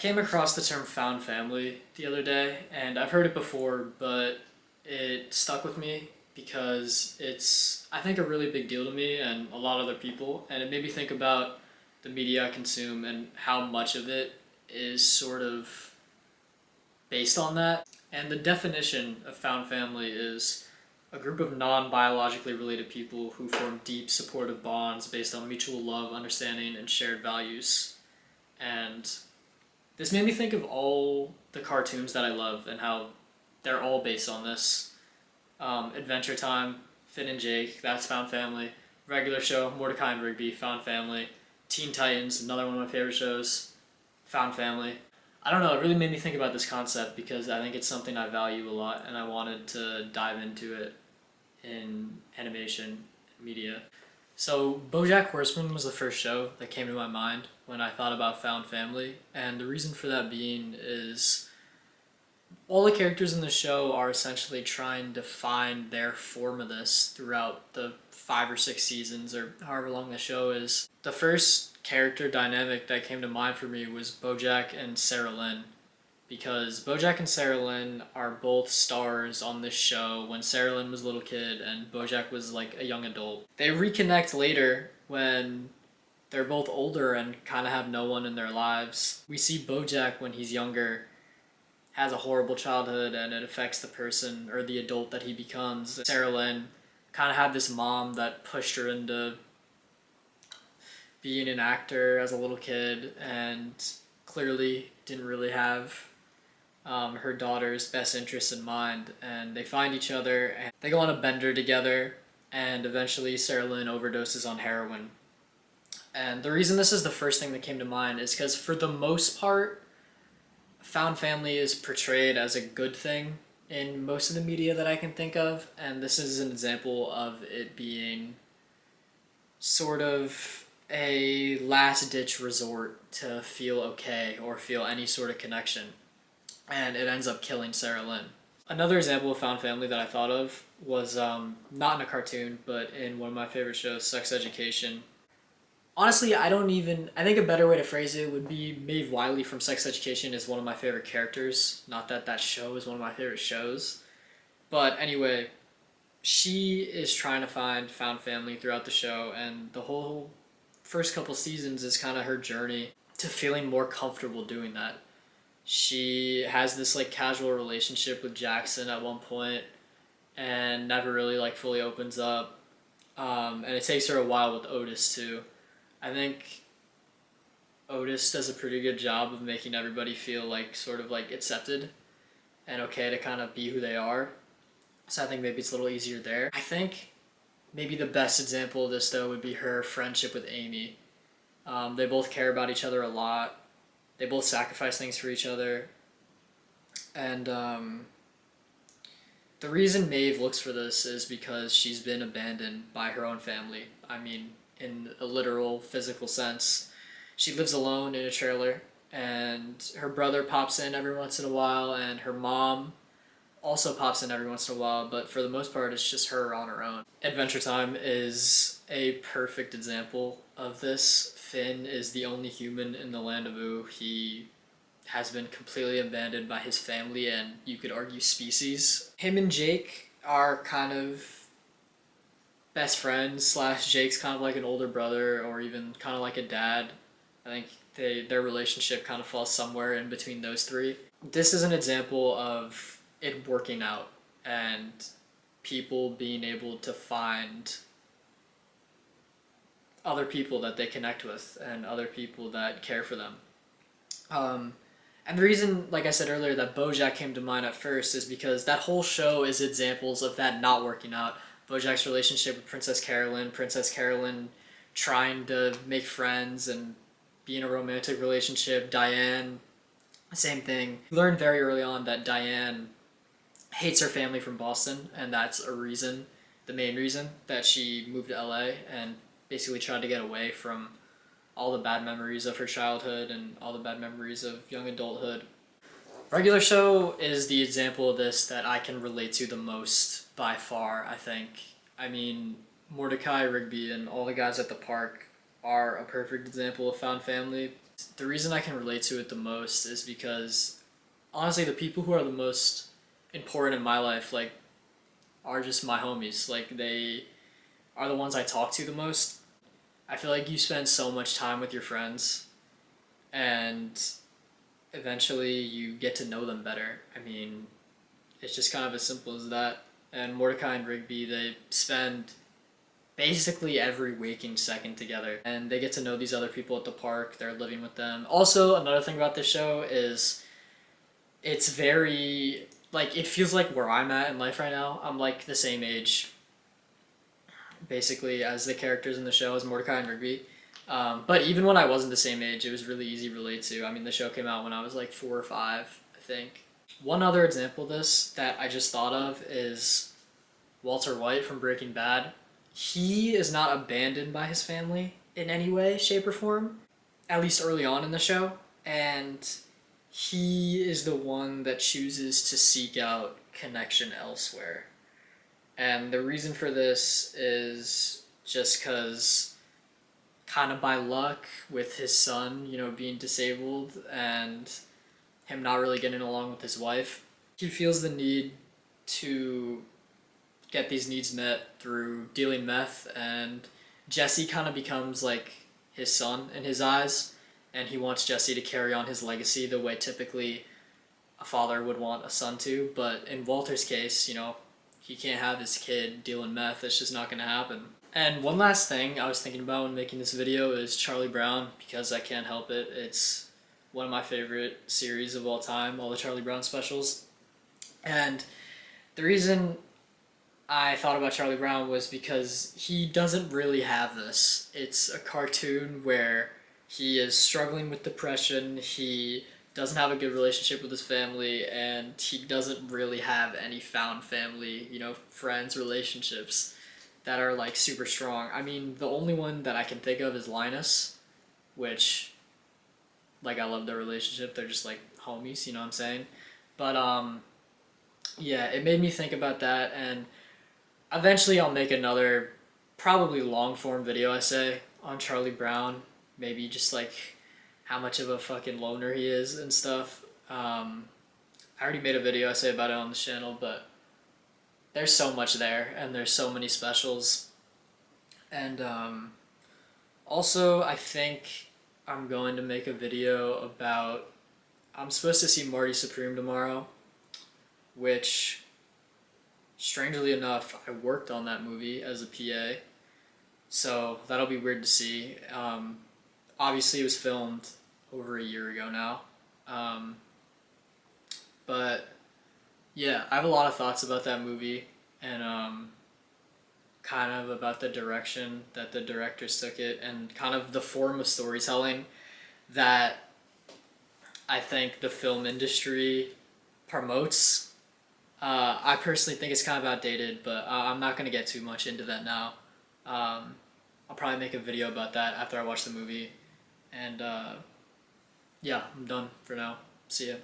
came across the term found family the other day, and I've heard it before, but it stuck with me because it's, I think, a really big deal to me and a lot of other people, and it made me think about the media I consume and how much of it is sort of based on that. And the definition of found family is a group of non biologically related people who form deep supportive bonds based on mutual love, understanding, and shared values. And this made me think of all the cartoons that I love and how they're all based on this. Adventure Time, Finn and Jake, that's Found Family. Regular Show, Mordecai and Rigby, Found Family. Teen Titans, another one of my favorite shows, Found Family. I don't know, it really made me think about this concept because I think it's something I value a lot and I wanted to dive into it in animation media. So BoJack Horseman was the first show that came to my mind when I thought about Found Family, and the reason for that being is all the characters in the show are essentially trying to find their form of this throughout the 5 or 6 seasons or however long the show is. The first character dynamic that came to mind for me was BoJack and Sarah Lynn, because BoJack and Sarah Lynn are both stars on this show when Sarah Lynn was a little kid and BoJack was like a young adult. They reconnect later when they're both older and kind of have no one in their lives. We see BoJack when he's younger has a horrible childhood and it affects the person or the adult that he becomes. Sarah Lynn kind of had this mom that pushed her into being an actor as a little kid and clearly didn't really have her daughter's best interests in mind, and they find each other and they go on a bender together, and eventually Sarah Lynn overdoses on heroin. And the reason this is the first thing that came to mind is because for the most part, found family is portrayed as a good thing in most of the media that I can think of, and this is an example of it being sort of a last-ditch resort to feel okay or feel any sort of connection, and it ends up killing Sarah Lynn. Another example of found family that I thought of was not in a cartoon, but in one of my favorite shows, Sex Education. Honestly, I think a better way to phrase it would be Maeve Wiley from Sex Education is one of my favorite characters. Not that that show is one of my favorite shows. But anyway, she is trying to find found family throughout the show, and the whole first couple seasons is kind of her journey to feeling more comfortable doing that. She has this like casual relationship with Jackson at one point and never really like fully opens up. And it takes her a while with Otis too. I think Otis does a pretty good job of making everybody feel like sort of like accepted and okay to kind of be who they are. So I think maybe it's a little easier there. I think maybe the best example of this though would be her friendship with Amy. They both care about each other a lot. They both sacrifice things for each other. And the reason Maeve looks for this is because she's been abandoned by her own family. I mean, in a literal physical sense. She lives alone in a trailer, and her brother pops in every once in a while, and her mom also pops in every once in a while, but for the most part it's just her on her own. Adventure Time is a perfect example of this. Finn is the only human in the land of Ooo. He has been completely abandoned by his family and you could argue species. Him and Jake are kind of best friends slash Jake's kind of like an older brother or even kind of like a dad. I think their relationship kind of falls somewhere in between those three. This is an example of it working out and people being able to find other people that they connect with and other people that care for them. And the reason, like I said earlier, that BoJack came to mind at first is because that whole show is examples of that not working out. BoJack's relationship with Princess Carolyn trying to make friends and be in a romantic relationship, Diane, same thing. We learned very early on that Diane hates her family from Boston, and that's the main reason that she moved to LA and basically tried to get away from all the bad memories of her childhood and all the bad memories of young adulthood. Regular Show is the example of this that I can relate to the most by far, I think. I mean, Mordecai, Rigby, and all the guys at the park are a perfect example of found family. The reason I can relate to it the most is because honestly, the people who are the most important in my life, like, are just my homies. Like, they are the ones I talk to the most. I feel like you spend so much time with your friends, and eventually you get to know them better. I mean, it's just kind of as simple as that. And Mordecai and Rigby, they spend basically every waking second together, and they get to know these other people at the park. They're living with them. Also, another thing about this show is it's very, like, it feels like where I'm at in life right now. I'm like the same age basically as the characters in the show, as Mordecai and Rigby. But even when I wasn't the same age, it was really easy to relate to. I mean, the show came out when I was like 4 or 5, I think. One other example of this that I just thought of is Walter White from Breaking Bad. He is not abandoned by his family in any way, shape, or form, at least early on in the show. And he is the one that chooses to seek out connection elsewhere. And the reason for this is just because, kind of by luck, with his son, being disabled and him not really getting along with his wife, he feels the need to get these needs met through dealing meth, and Jesse kind of becomes like his son in his eyes, and he wants Jesse to carry on his legacy the way typically a father would want a son to. But in Walter's case, he can't have his kid dealing meth. It's just not going to happen. And one last thing I was thinking about when making this video is Charlie Brown, because I can't help it. It's one of my favorite series of all time, all the Charlie Brown specials. And the reason I thought about Charlie Brown was because he doesn't really have this. It's a cartoon where he is struggling with depression, he doesn't have a good relationship with his family, and he doesn't really have any found family, friends, relationships that are like super strong. I mean, the only one that I can think of is Linus, which, like, I love their relationship. They're just like homies, you know what I'm saying? But yeah, it made me think about that, and eventually I'll make another probably long form video essay on Charlie Brown, maybe just like how much of a fucking loner he is and stuff. I already made a video essay about it on the channel, but there's so much there, and there's so many specials. And also, I think I'm going to make a video about, I'm supposed to see Marty Supreme tomorrow, which, strangely enough, I worked on that movie as a PA, so that'll be weird to see. Obviously, it was filmed over a year ago now. But yeah, I have a lot of thoughts about that movie, and kind of about the direction that the directors took it, and kind of the form of storytelling that I think the film industry promotes. I personally think it's kind of outdated, but I'm not going to get too much into that now. I'll probably make a video about that after I watch the movie. And yeah, I'm done for now. See ya.